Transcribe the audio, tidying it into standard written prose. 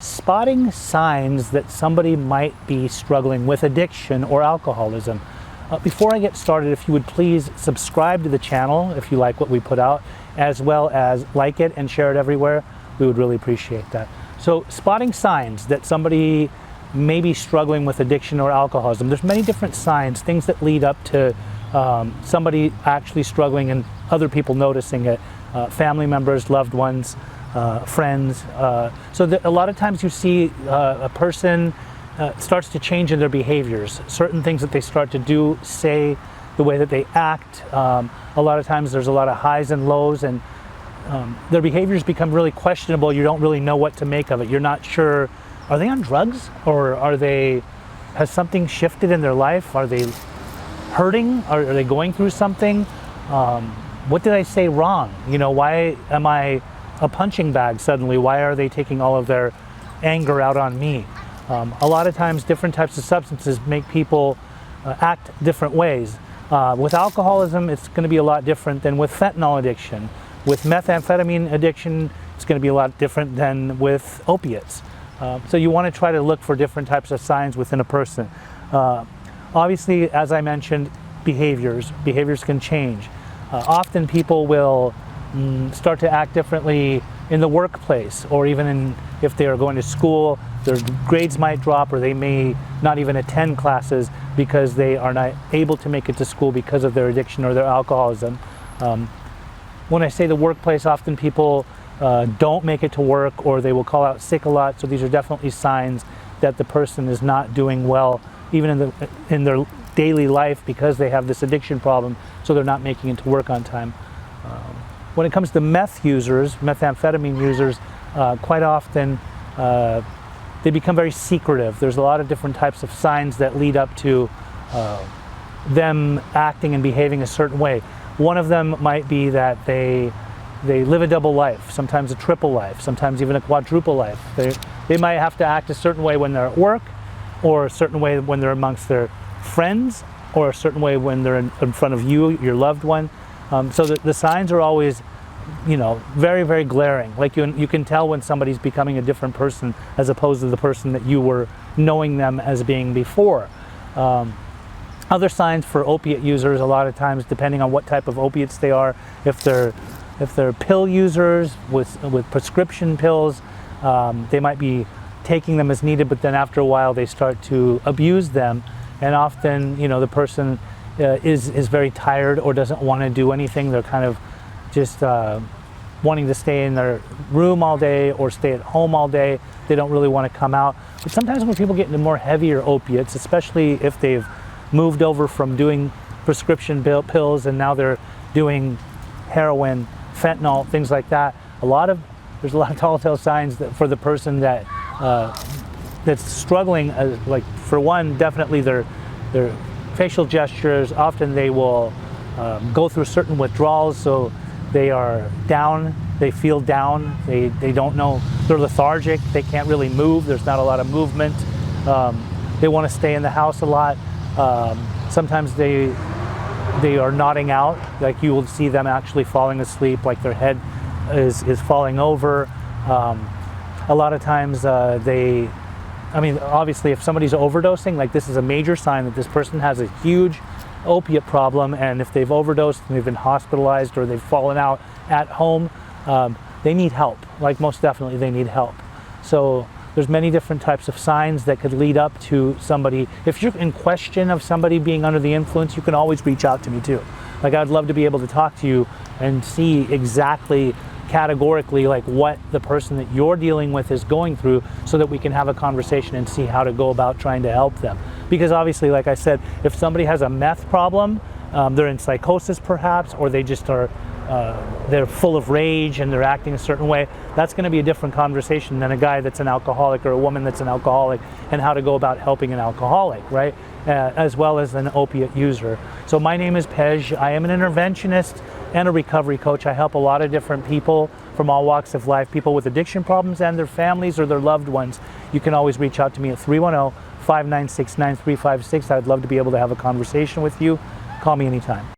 spotting signs that somebody might be struggling with addiction or alcoholism. Before I get started, if you would please subscribe to the channel if you like what we put out, as well as like it and share it everywhere. We would really appreciate that. So spotting signs that somebody may be struggling with addiction or alcoholism. There's many different signs, things that lead up to somebody actually struggling and other people noticing it. Family members, loved ones, friends. So a lot of times you see a person starts to change in their behaviors, certain things that they start to do, say, the way that they act. A lot of times there's a lot of highs and lows, and their behaviors become really questionable. You don't really know what to make of it. You're not sure, are they on drugs, or has something shifted in their life? Are they hurting? Are they going through something? What did I say wrong? You know, why am I a punching bag suddenly? Why are they taking all of their anger out on me? A lot of times different types of substances make people act different ways. With alcoholism, it's going to be a lot different than with fentanyl addiction. With methamphetamine addiction, it's going to be a lot different than with opiates. So you want to try to look for different types of signs within a person. Obviously, as I mentioned, behaviors can change. Often people will start to act differently in the workplace, or even if they are going to school, their grades might drop, or they may not even attend classes because they are not able to make it to school because of their addiction or their alcoholism. When I say the workplace, often people don't make it to work, or they will call out sick a lot. So these are definitely signs that the person is not doing well, even in their daily life, because they have this addiction problem, so they're not making it to work on time. When it comes to meth users, methamphetamine users, quite often they become very secretive. There's a lot of different types of signs that lead up to them acting and behaving a certain way. One of them might be that they live a double life, sometimes a triple life, sometimes even a quadruple life. They might have to act a certain way when they're at work, or a certain way when they're amongst their friends, or a certain way when they're in front of you, your loved one. So the signs are always, you know, very, very glaring. Like you can tell when somebody's becoming a different person as opposed to the person that you were knowing them as being before. Other signs for opiate users, a lot of times, depending on what type of opiates they are, if they're pill users with prescription pills, they might be taking them as needed, but then after a while they start to abuse them, and often, you know, the person is very tired or doesn't want to do anything. They're kind of just wanting to stay in their room all day or stay at home all day. They don't really want to come out. But sometimes when people get into more heavier opiates, especially if they've moved over from doing prescription pills and now they're doing heroin, fentanyl, things like that, there's a lot of telltale signs that for the person that's struggling. Like, for one, definitely their facial gestures. Often they will go through certain withdrawals, so they are down, they feel down, they don't know, they're lethargic, they can't really move, there's not a lot of movement. They want to stay in the house a lot. Sometimes they are nodding out, like you will see them actually falling asleep, like their head is falling over. A lot of times obviously if somebody's overdosing, like, this is a major sign that this person has a huge opiate problem, and if they've overdosed and they've been hospitalized or they've fallen out at home, they need help. Like, most definitely they need help. So there's many different types of signs that could lead up to somebody. If you're in question of somebody being under the influence, you can always reach out to me too. Like, I'd love to be able to talk to you and see exactly, categorically, like, what the person that you're dealing with is going through, so that we can have a conversation and see how to go about trying to help them. Because obviously, like I said, if somebody has a meth problem, they're in psychosis perhaps, or they just are they're full of rage and they're acting a certain way, that's going to be a different conversation than a guy that's an alcoholic or a woman that's an alcoholic, and how to go about helping an alcoholic, right? As well as an opiate user. So my name is Pej. I am an interventionist and a recovery coach. I help a lot of different people from all walks of life, people with addiction problems and their families or their loved ones. You can always reach out to me at 310-596-9356. I'd love to be able to have a conversation with you. Call me anytime.